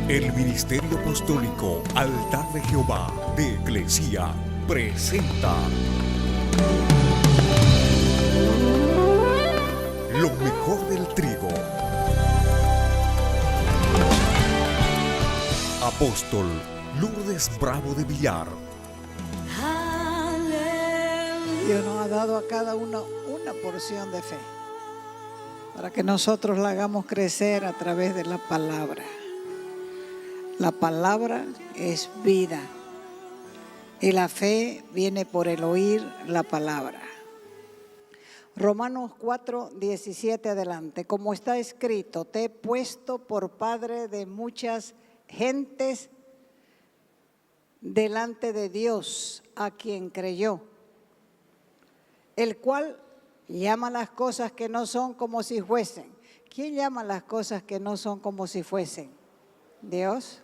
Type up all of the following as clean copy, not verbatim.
El Ministerio Apostólico Altar de Jehová de Eclesia presenta lo mejor del trigo. Apóstol Lourdes Bravo de Villar. Dios nos ha dado a cada uno una porción de fe para que nosotros la hagamos crecer a través de la palabra. La palabra es vida y la fe viene por el oír la palabra. Romanos 4:17 adelante. Como está escrito, te he puesto por padre de muchas gentes delante de Dios, a quien creyó, el cual llama las cosas que no son como si fuesen. ¿Quién llama las cosas que no son como si fuesen? Dios.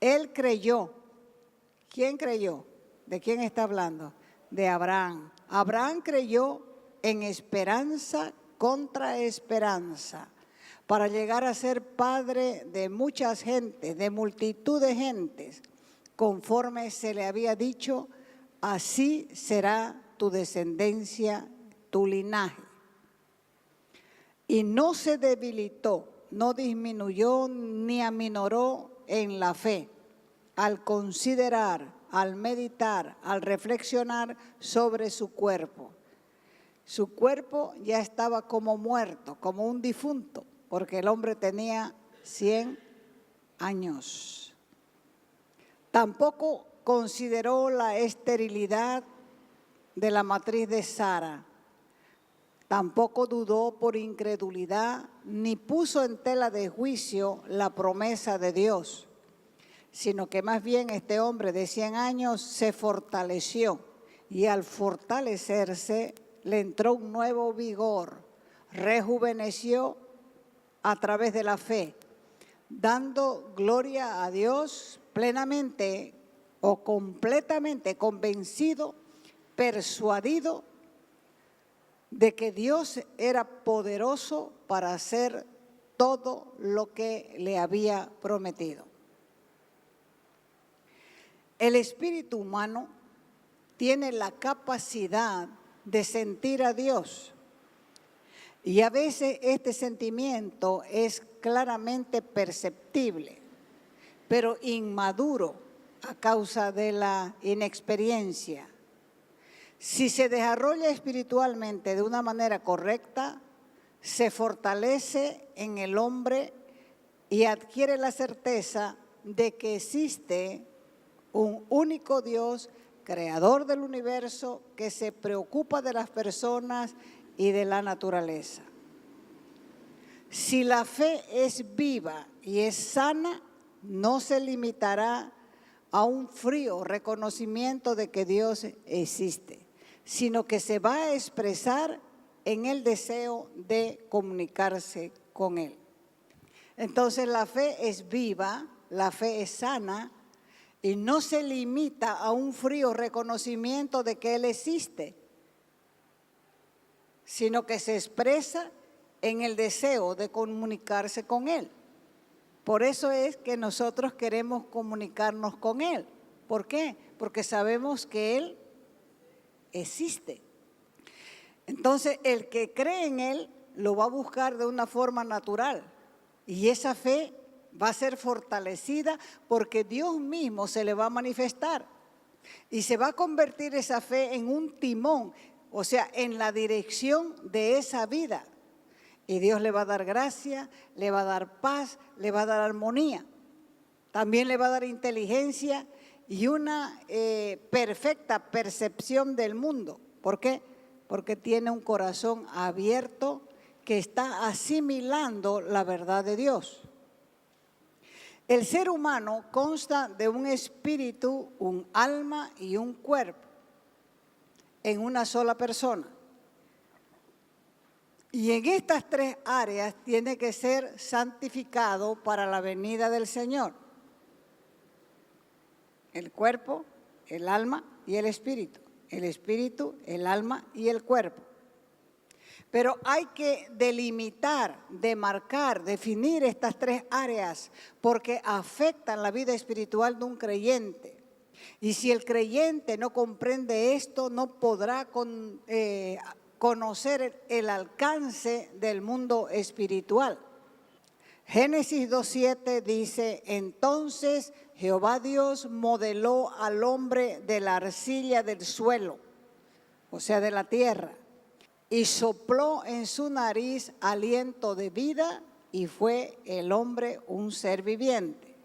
Él creyó. ¿Quién creyó? ¿De quién está hablando? De Abraham. Abraham creyó en esperanza contra esperanza, para llegar a ser padre de muchas gentes, de multitud de gentes, conforme se le había dicho, así será tu descendencia, tu linaje. Y no se debilitó, no disminuyó ni aminoró en la fe, al considerar, al meditar, al reflexionar sobre su cuerpo. Su cuerpo ya estaba como muerto, como un difunto, porque el hombre tenía 100 años. Tampoco consideró la esterilidad de la matriz de Sara. Tampoco dudó por incredulidad, ni puso en tela de juicio la promesa de Dios, sino que más bien este hombre de 100 años se fortaleció, y al fortalecerse le entró un nuevo vigor, rejuveneció a través de la fe, dando gloria a Dios plenamente o completamente convencido, persuadido de que Dios era poderoso para hacer todo lo que le había prometido. El espíritu humano tiene la capacidad de sentir a Dios, y a veces este sentimiento es claramente perceptible, pero inmaduro a causa de la inexperiencia. Si se desarrolla espiritualmente de una manera correcta, se fortalece en el hombre y adquiere la certeza de que existe un único Dios, creador del universo, que se preocupa de las personas y de la naturaleza. Si la fe es viva y es sana, no se limitará a un frío reconocimiento de que Dios existe, sino que se va a expresar en el deseo de comunicarse con Él. Entonces la fe es viva, la fe es sana y no se limita a un frío reconocimiento de que Él existe, sino que se expresa en el deseo de comunicarse con Él. Por eso es que nosotros queremos comunicarnos con Él. ¿Por qué? Porque sabemos que Él existe. Entonces, el que cree en Él lo va a buscar de una forma natural, y esa fe va a ser fortalecida porque Dios mismo se le va a manifestar y se va a convertir esa fe en un timón, o sea, en la dirección de esa vida. Y Dios le va a dar gracia, le va a dar paz, le va a dar armonía. También le va a dar inteligencia y una perfecta percepción del mundo. ¿Por qué? Porque tiene un corazón abierto que está asimilando la verdad de Dios. El ser humano consta de un espíritu, un alma y un cuerpo en una sola persona. Y en estas tres áreas tiene que ser santificado para la venida del Señor. El cuerpo, el alma y el espíritu. El espíritu, el alma y el cuerpo. Pero hay que delimitar, demarcar, definir estas tres áreas porque afectan la vida espiritual de un creyente. Y si el creyente no comprende esto, no podrá conocer el alcance del mundo espiritual. Génesis 2:7 dice, entonces Jehová Dios modeló al hombre de la arcilla del suelo, o sea, de la tierra, y sopló en su nariz aliento de vida y fue el hombre un ser viviente.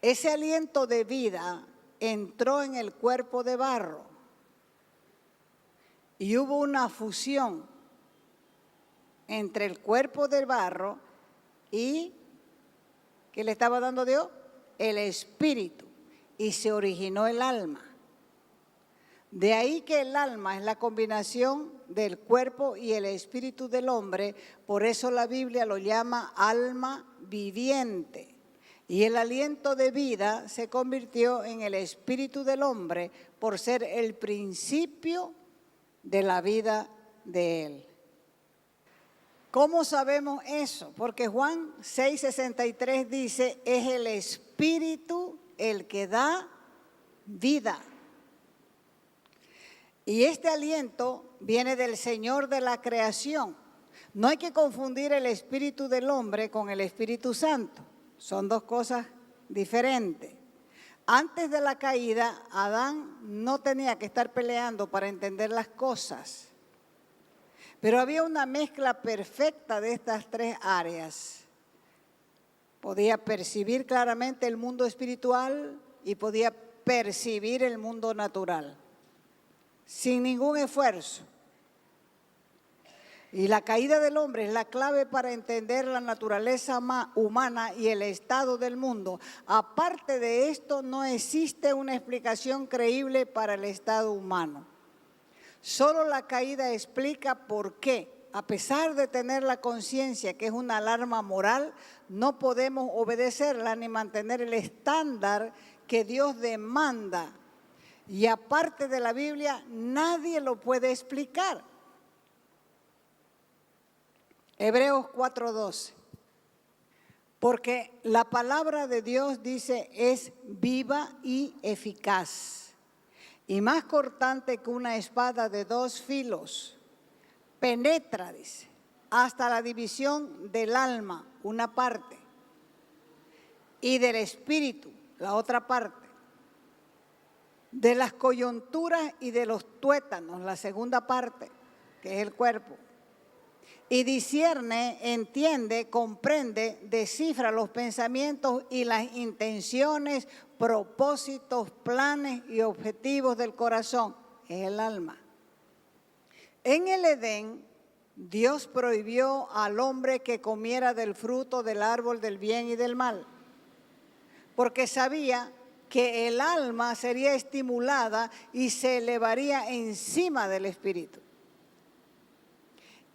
Ese aliento de vida entró en el cuerpo de barro y hubo una fusión entre el cuerpo del barro y, ¿qué le estaba dando Dios? El espíritu, y se originó el alma. De ahí que el alma es la combinación del cuerpo y el espíritu del hombre, por eso la Biblia lo llama alma viviente. Y el aliento de vida se convirtió en el espíritu del hombre por ser el principio de la vida de él. ¿Cómo sabemos eso? Porque Juan 6:63 dice, es el espíritu el que da vida. Y este aliento viene del Señor de la creación. No hay que confundir el espíritu del hombre con el Espíritu Santo. Son dos cosas diferentes. Antes de la caída, Adán no tenía que estar peleando para entender las cosas. Pero había una mezcla perfecta de estas tres áreas. Podía percibir claramente el mundo espiritual y podía percibir el mundo natural, sin ningún esfuerzo. Y la caída del hombre es la clave para entender la naturaleza humana y el estado del mundo. Aparte de esto, no existe una explicación creíble para el estado humano. Solo la caída explica por qué, a pesar de tener la conciencia que es una alarma moral, no podemos obedecerla ni mantener el estándar que Dios demanda. Y aparte de la Biblia, nadie lo puede explicar. Hebreos 4:12. Porque la palabra de Dios, dice, es viva y eficaz, y más cortante que una espada de dos filos. Penetra, dice, hasta la división del alma, una parte, y del espíritu, la otra parte, de las coyunturas y de los tuétanos, la segunda parte, que es el cuerpo. Y discierne, entiende, comprende, descifra los pensamientos y las intenciones, propósitos, planes y objetivos del corazón. Es el alma. En el Edén, Dios prohibió al hombre que comiera del fruto del árbol del bien y del mal, porque sabía que el alma sería estimulada y se elevaría encima del espíritu.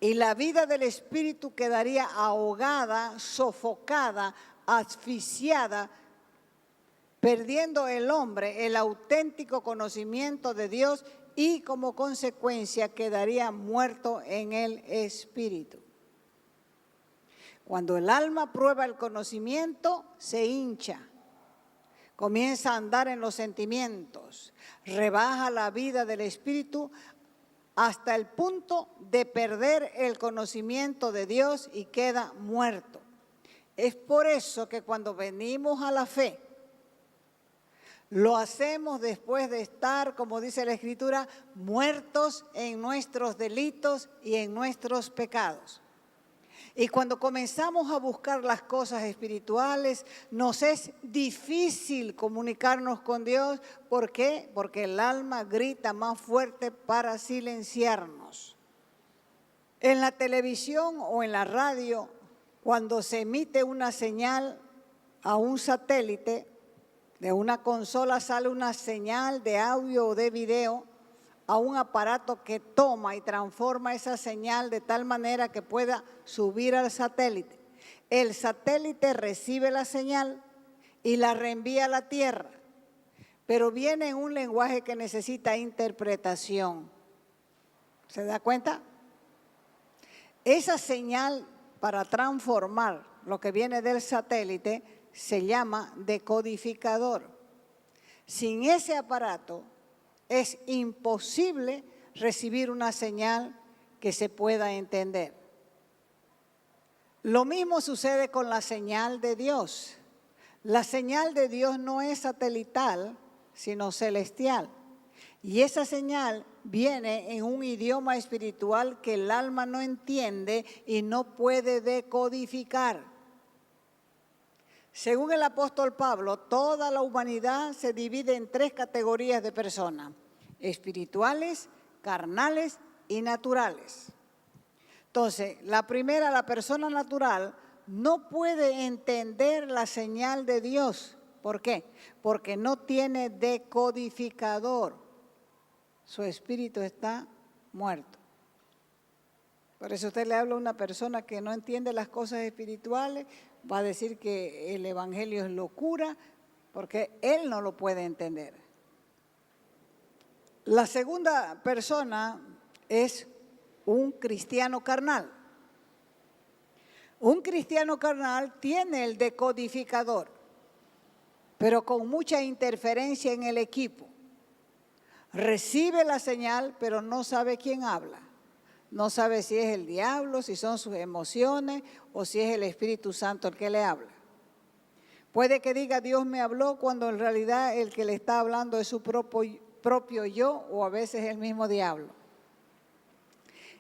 Y la vida del espíritu quedaría ahogada, sofocada, asfixiada, perdiendo el hombre el auténtico conocimiento de Dios y como consecuencia quedaría muerto en el espíritu. Cuando el alma prueba el conocimiento, se hincha, comienza a andar en los sentimientos, rebaja la vida del espíritu hasta el punto de perder el conocimiento de Dios y queda muerto. Es por eso que cuando venimos a la fe, lo hacemos después de estar, como dice la Escritura, muertos en nuestros delitos y en nuestros pecados. Y cuando comenzamos a buscar las cosas espirituales, nos es difícil comunicarnos con Dios. ¿Por qué? Porque el alma grita más fuerte para silenciarnos. En la televisión o en la radio, cuando se emite una señal a un satélite, de una consola sale una señal de audio o de video a un aparato que toma y transforma esa señal de tal manera que pueda subir al satélite. El satélite recibe la señal y la reenvía a la Tierra, pero viene en un lenguaje que necesita interpretación. ¿Se da cuenta? Esa señal para transformar lo que viene del satélite se llama decodificador. Sin ese aparato es imposible recibir una señal que se pueda entender. Lo mismo sucede con la señal de Dios. La señal de Dios no es satelital, sino celestial. Y esa señal viene en un idioma espiritual que el alma no entiende y no puede decodificar. Según el apóstol Pablo, toda la humanidad se divide en 3 categorías de personas: espirituales, carnales y naturales. Entonces, la primera, la persona natural, no puede entender la señal de Dios. ¿Por qué? Porque no tiene decodificador. Su espíritu está muerto. Por eso usted le habla a una persona que no entiende las cosas espirituales, va a decir que el evangelio es locura, porque él no lo puede entender. La segunda persona es un cristiano carnal. Un cristiano carnal tiene el decodificador, pero con mucha interferencia en el equipo. Recibe la señal, pero no sabe quién habla. No sabe si es el diablo, si son sus emociones o si es el Espíritu Santo el que le habla. Puede que diga Dios me habló cuando en realidad el que le está hablando es su propio yo o a veces el mismo diablo.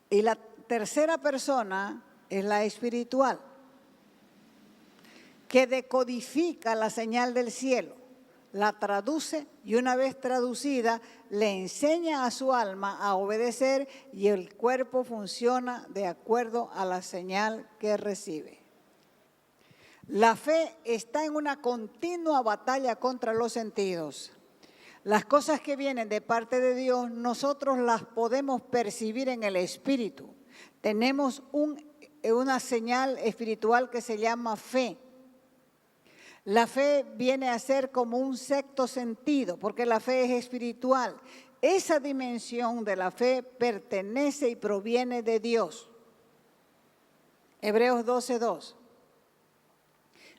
Y la tercera persona es la espiritual, que decodifica la señal del cielo, la traduce y una vez traducida le enseña a su alma a obedecer y el cuerpo funciona de acuerdo a la señal que recibe. La fe está en una continua batalla contra los sentidos. Las cosas que vienen de parte de Dios, nosotros las podemos percibir en el espíritu. Tenemos una señal espiritual que se llama fe. La fe viene a ser como un sexto sentido, porque la fe es espiritual. Esa dimensión de la fe pertenece y proviene de Dios. Hebreos 12:2.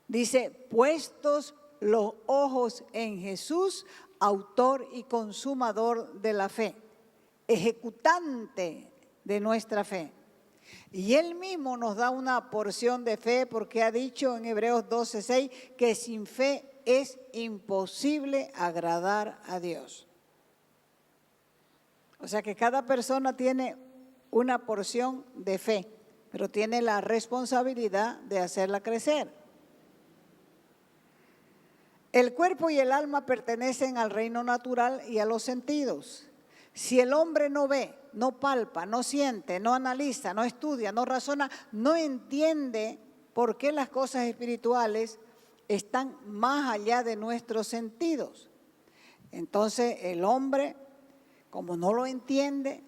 Dice, puestos los ojos en Jesús, autor y consumador de la fe, ejecutante de nuestra fe. Y Él mismo nos da una porción de fe porque ha dicho en Hebreos 12:6 que sin fe es imposible agradar a Dios. O sea que cada persona tiene una porción de fe, pero tiene la responsabilidad de hacerla crecer. El cuerpo y el alma pertenecen al reino natural y a los sentidos. Si el hombre no ve, no palpa, no siente, no analiza, no estudia, no razona, no entiende por qué las cosas espirituales están más allá de nuestros sentidos. Entonces el hombre, como no lo entiende,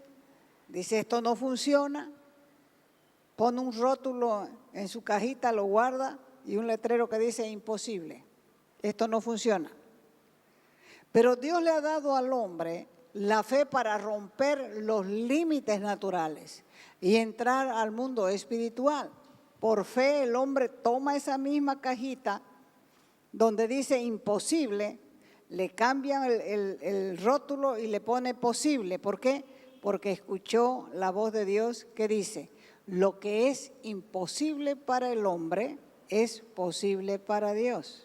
dice esto no funciona, pone un rótulo en su cajita, lo guarda y un letrero que dice imposible. Esto no funciona. Pero Dios le ha dado al hombre la fe para romper los límites naturales y entrar al mundo espiritual. Por fe el hombre toma esa misma cajita donde dice imposible, le cambian el rótulo y le pone posible. ¿Por qué? Porque escuchó la voz de Dios que dice, lo que es imposible para el hombre es posible para Dios.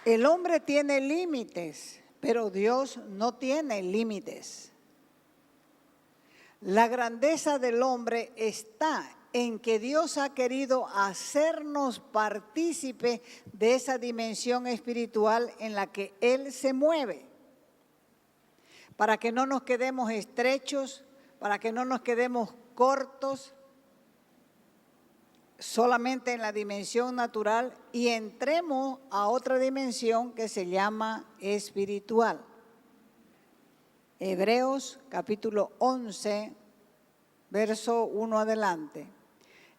El hombre tiene límites, pero Dios no tiene límites. La grandeza del hombre está en que Dios ha querido hacernos partícipe de esa dimensión espiritual en la que Él se mueve. Para que no nos quedemos estrechos, para que no nos quedemos cortos, solamente en la dimensión natural y entremos a otra dimensión que se llama espiritual. Hebreos capítulo 11, verso 1 adelante.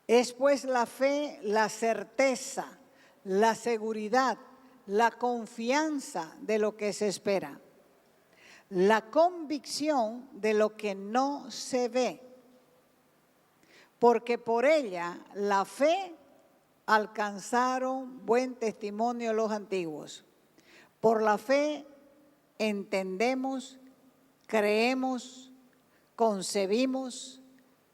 Es pues la fe, la certeza, la seguridad, la confianza de lo que se espera, la convicción de lo que no se ve, porque por ella la fe alcanzaron buen testimonio los antiguos. Por la fe entendemos, creemos, concebimos,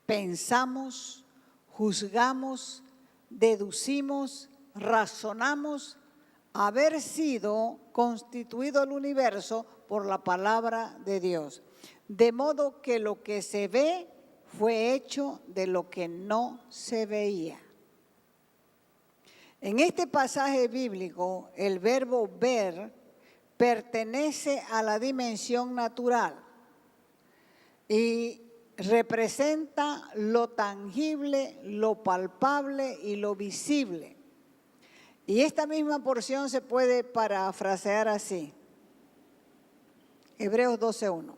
pensamos, juzgamos, deducimos, razonamos haber sido constituido el universo por la palabra de Dios. De modo que lo que se ve fue hecho de lo que no se veía. En este pasaje bíblico, el verbo ver pertenece a la dimensión natural y representa lo tangible, lo palpable y lo visible. Y esta misma porción se puede parafrasear así. Hebreos 12:1.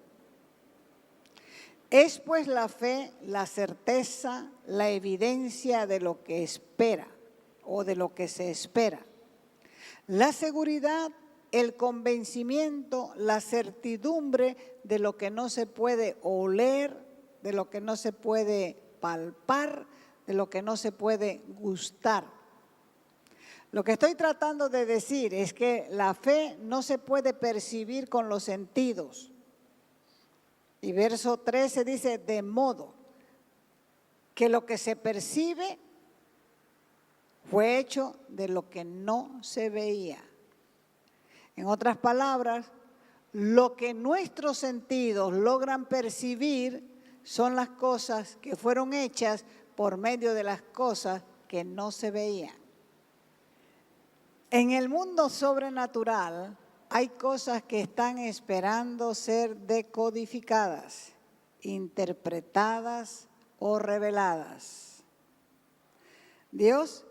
Es pues la fe, la certeza, la evidencia de lo que espera o de lo que se espera. La seguridad, el convencimiento, la certidumbre de lo que no se puede oler, de lo que no se puede palpar, de lo que no se puede gustar. Lo que estoy tratando de decir es que la fe no se puede percibir con los sentidos. Y verso 13 dice, de modo que lo que se percibe fue hecho de lo que no se veía. En otras palabras, lo que nuestros sentidos logran percibir son las cosas que fueron hechas por medio de las cosas que no se veían. En el mundo sobrenatural hay cosas que están esperando ser decodificadas, interpretadas o reveladas. Dios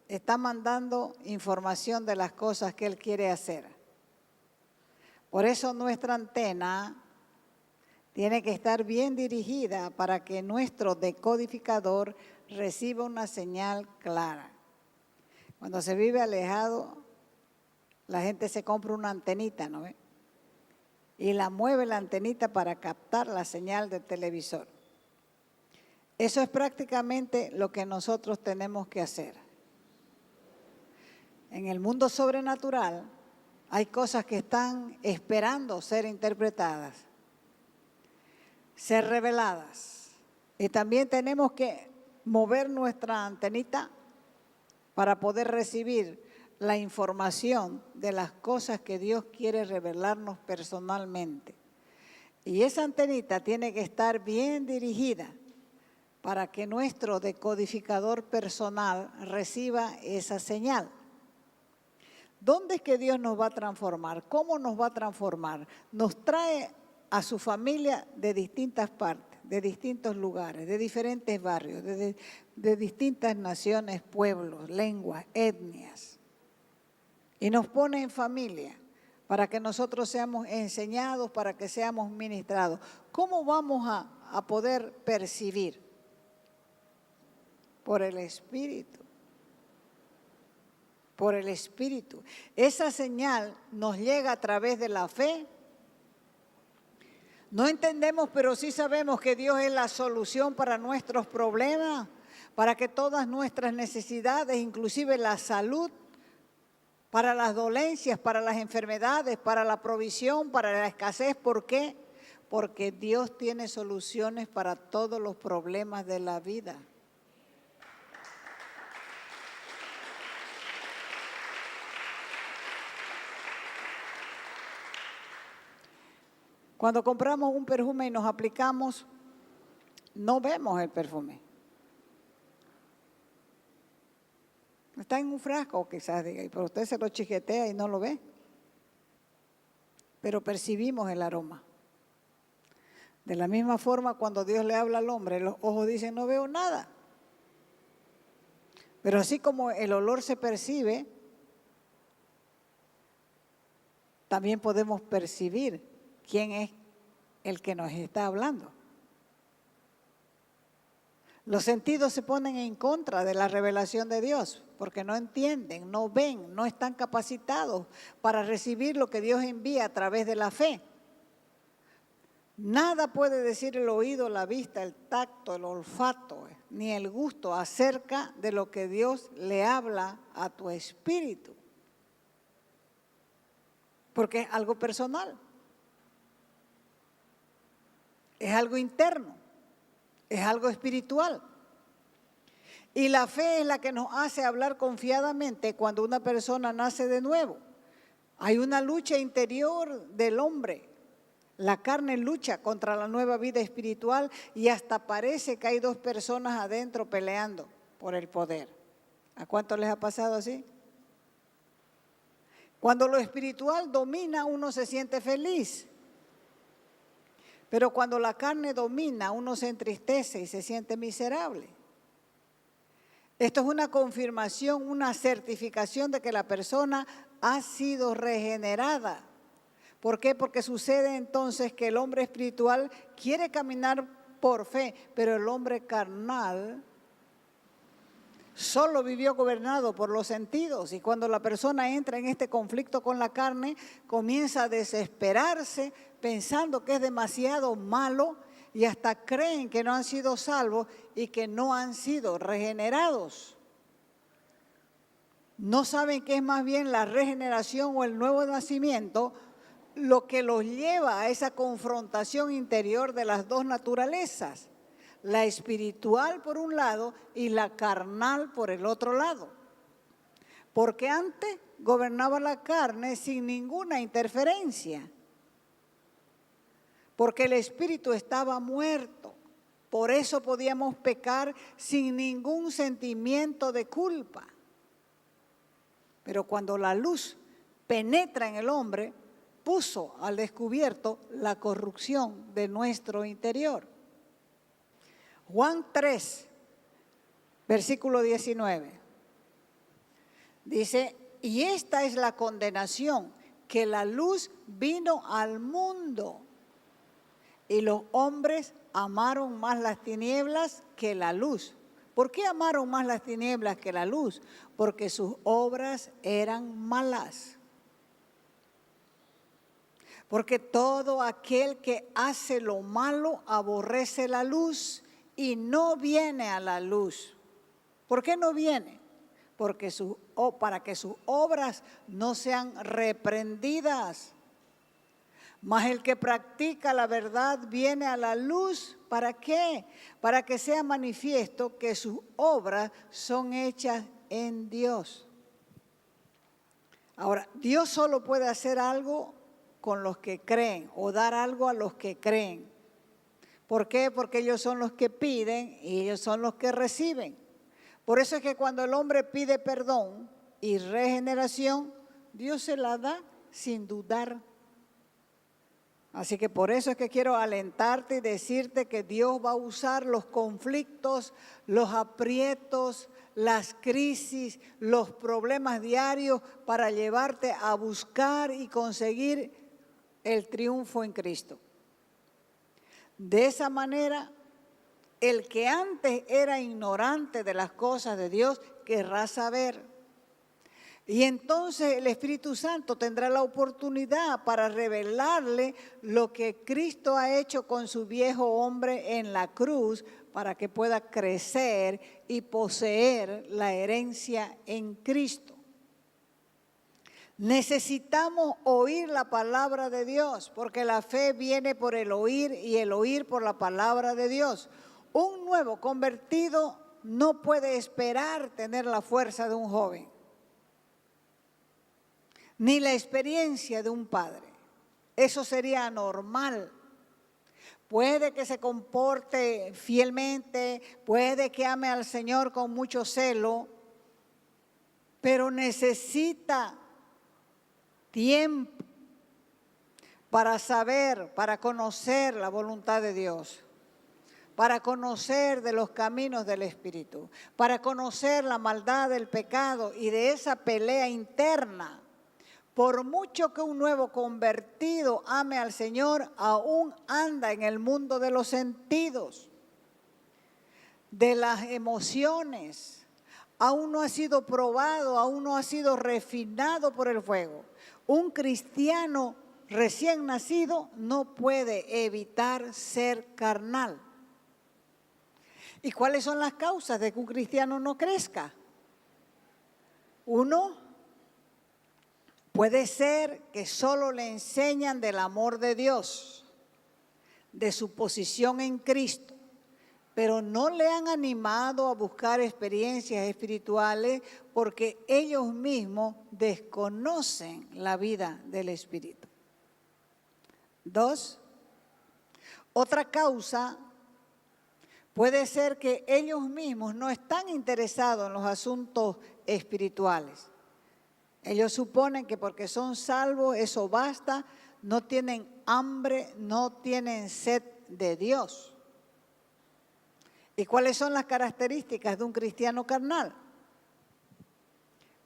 está mandando información de las cosas que Él quiere hacer. Por eso nuestra antena tiene que estar bien dirigida para que nuestro decodificador reciba una señal clara. Cuando se vive alejado, la gente se compra una antenita, ¿no ve? Y la mueve la antenita para captar la señal del televisor. Eso es prácticamente lo que nosotros tenemos que hacer. En el mundo sobrenatural hay cosas que están esperando ser interpretadas, ser reveladas. Y también tenemos que mover nuestra antenita para poder recibir la información de las cosas que Dios quiere revelarnos personalmente. Y esa antenita tiene que estar bien dirigida para que nuestro decodificador personal reciba esa señal. ¿Dónde es que Dios nos va a transformar? ¿Cómo nos va a transformar? Nos trae a su familia de distintas partes, de distintos lugares, de diferentes barrios, de distintas naciones, pueblos, lenguas, etnias. Y nos pone en familia para que nosotros seamos enseñados, para que seamos ministrados. ¿Cómo vamos a poder percibir? Por el Espíritu. Por el Espíritu. Esa señal nos llega a través de la fe. No entendemos, pero sí sabemos que Dios es la solución para nuestros problemas, para que todas nuestras necesidades, inclusive la salud, para las dolencias, para las enfermedades, para la provisión, para la escasez. ¿Por qué? Porque Dios tiene soluciones para todos los problemas de la vida. Cuando compramos un perfume y nos aplicamos, no vemos el perfume. Está en un frasco quizás, diga, pero usted se lo chiquetea y no lo ve. Pero percibimos el aroma. De la misma forma, cuando Dios le habla al hombre, los ojos dicen, no veo nada. Pero así como el olor se percibe, también podemos percibir quién es el que nos está hablando. Los sentidos se ponen en contra de la revelación de Dios porque no entienden, no ven, no están capacitados para recibir lo que Dios envía a través de la fe. Nada puede decir el oído, la vista, el tacto, el olfato, ni el gusto acerca de lo que Dios le habla a tu espíritu. Porque es algo personal, es algo interno, es algo espiritual. Y la fe es la que nos hace hablar confiadamente cuando una persona nace de nuevo. Hay una lucha interior del hombre. La carne lucha contra la nueva vida espiritual y hasta parece que hay dos personas adentro peleando por el poder. ¿A cuánto les ha pasado así? Cuando lo espiritual domina, uno se siente feliz. Pero cuando la carne domina, uno se entristece y se siente miserable. Esto es una confirmación, una certificación de que la persona ha sido regenerada. ¿Por qué? Porque sucede entonces que el hombre espiritual quiere caminar por fe, pero el hombre carnal solo vivió gobernado por los sentidos. Y cuando la persona entra en este conflicto con la carne, comienza a desesperarse pensando que es demasiado malo y hasta creen que no han sido salvos y que no han sido regenerados. No saben que es más bien la regeneración o el nuevo nacimiento lo que los lleva a esa confrontación interior de las dos naturalezas, la espiritual por un lado y la carnal por el otro lado. Porque antes gobernaba la carne sin ninguna interferencia, porque el espíritu estaba muerto. Por eso podíamos pecar sin ningún sentimiento de culpa. Pero cuando la luz penetra en el hombre, puso al descubierto la corrupción de nuestro interior. Juan 3, versículo 19, dice, y esta es la condenación, que la luz vino al mundo y los hombres amaron más las tinieblas que la luz. ¿Por qué amaron más las tinieblas que la luz? Porque sus obras eran malas. Porque todo aquel que hace lo malo aborrece la luz y no viene a la luz. ¿Por qué no viene? Porque para que sus obras no sean reprendidas. Mas el que practica la verdad viene a la luz. ¿Para qué? Para que sea manifiesto que sus obras son hechas en Dios. Ahora, Dios solo puede hacer algo con los que creen o dar algo a los que creen. ¿Por qué? Porque ellos son los que piden y ellos son los que reciben. Por eso es que cuando el hombre pide perdón y regeneración, Dios se la da sin dudar. Así que por eso es que quiero alentarte y decirte que Dios va a usar los conflictos, los aprietos, las crisis, los problemas diarios para llevarte a buscar y conseguir el triunfo en Cristo. De esa manera, el que antes era ignorante de las cosas de Dios querrá saber. Y entonces el Espíritu Santo tendrá la oportunidad para revelarle lo que Cristo ha hecho con su viejo hombre en la cruz para que pueda crecer y poseer la herencia en Cristo. Necesitamos oír la palabra de Dios, porque la fe viene por el oír y el oír por la palabra de Dios. Un nuevo convertido no puede esperar tener la fuerza de un joven, ni la experiencia de un padre. Eso sería anormal. Puede que se comporte fielmente, puede que ame al Señor con mucho celo, pero necesita tiempo para saber, para conocer la voluntad de Dios, para conocer de los caminos del Espíritu, para conocer la maldad del pecado y de esa pelea interna. Por mucho que un nuevo convertido ame al Señor, aún anda en el mundo de los sentidos. de las emociones. Aún no ha sido probado, aún no ha sido refinado por el fuego. Un cristiano recién nacido no puede evitar ser carnal. ¿Y cuáles son las causas de que un cristiano no crezca? Uno, puede ser que solo le enseñan del amor de Dios, de su posición en Cristo, pero no le han animado a buscar experiencias espirituales porque ellos mismos desconocen la vida del Espíritu. Dos, otra causa puede ser que ellos mismos no están interesados en los asuntos espirituales. Ellos suponen que porque son salvos eso basta, no tienen hambre, no tienen sed de Dios. ¿Y cuáles son las características de un cristiano carnal?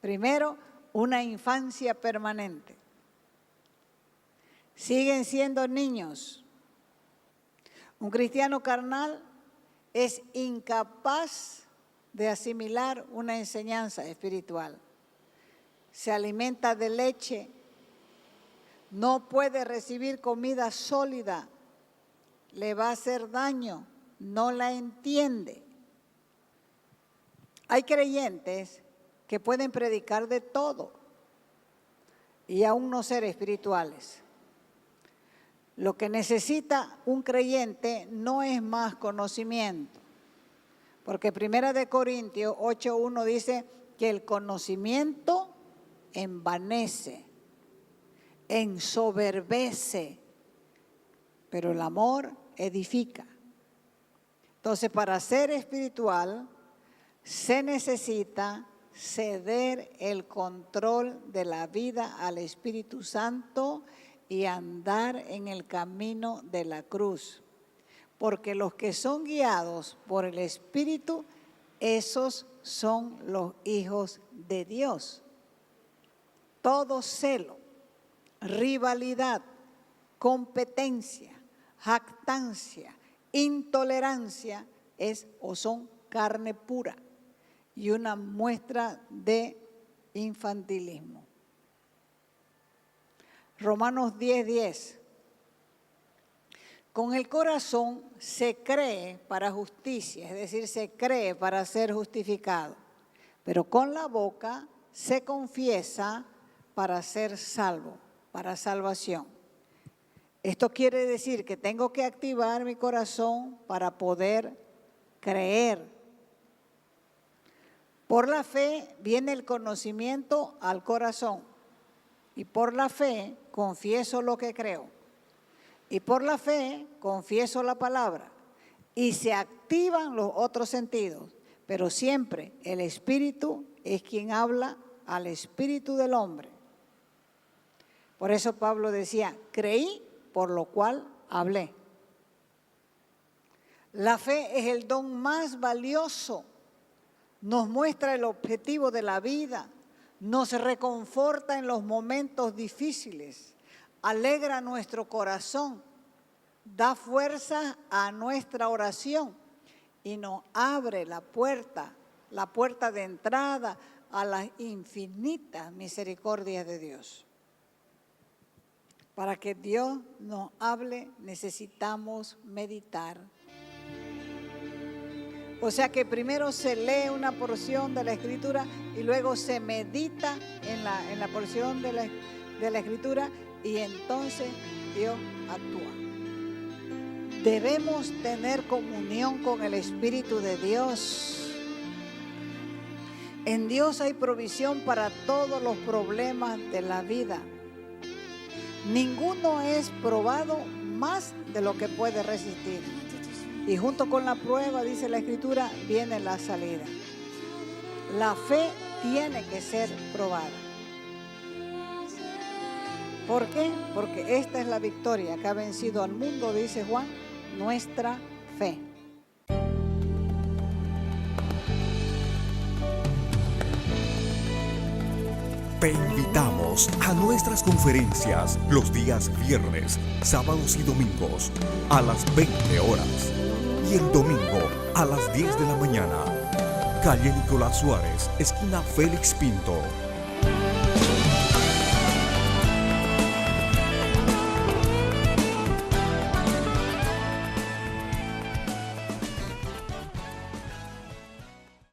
Primero, una infancia permanente. Siguen siendo niños. Un cristiano carnal es incapaz de asimilar una enseñanza espiritual. Se alimenta de leche, no puede recibir comida sólida, le va a hacer daño, no la entiende. Hay creyentes que pueden predicar de todo y aún no ser espirituales. Lo que necesita un creyente no es más conocimiento, porque 1 Corintios 8:1 dice que el conocimiento envanece, ensoberbece, pero el amor edifica. Entonces, para ser espiritual se necesita ceder el control de la vida al Espíritu Santo y andar en el camino de la cruz. Porque los que son guiados por el Espíritu, esos son los hijos de Dios. Todo celo, rivalidad, competencia, jactancia, intolerancia es o son carne pura y una muestra de infantilismo. Romanos 10:10. Con el corazón se cree para justicia, es decir, se cree para ser justificado, pero con la boca se confiesa para ser salvo, para salvación. Esto quiere decir que tengo que activar mi corazón para poder creer. Por la fe viene el conocimiento al corazón y por la fe confieso lo que creo. Y por la fe confieso la palabra y se activan los otros sentidos, pero siempre el Espíritu es quien habla al espíritu del hombre. Por eso Pablo decía, creí, por lo cual hablé. La fe es el don más valioso, nos muestra el objetivo de la vida, nos reconforta en los momentos difíciles, alegra nuestro corazón, da fuerza a nuestra oración y nos abre la puerta de entrada a las infinitas misericordias de Dios. Para que Dios nos hable necesitamos meditar. O sea que primero se lee una porción de la Escritura y luego se medita en la porción de la Escritura y entonces Dios actúa. Debemos tener comunión con el Espíritu de Dios. En Dios hay provisión para todos los problemas de la vida. Ninguno es probado más de lo que puede resistir. Y junto con la prueba, dice la Escritura, viene la salida. La fe tiene que ser probada. ¿Por qué? Porque esta es la victoria que ha vencido al mundo, dice Juan, nuestra fe. Te invitamos a nuestras conferencias los días viernes, sábados y domingos a las 20 horas. y el domingo a las 10 de la mañana. Calle Nicolás Suárez, esquina Félix Pinto.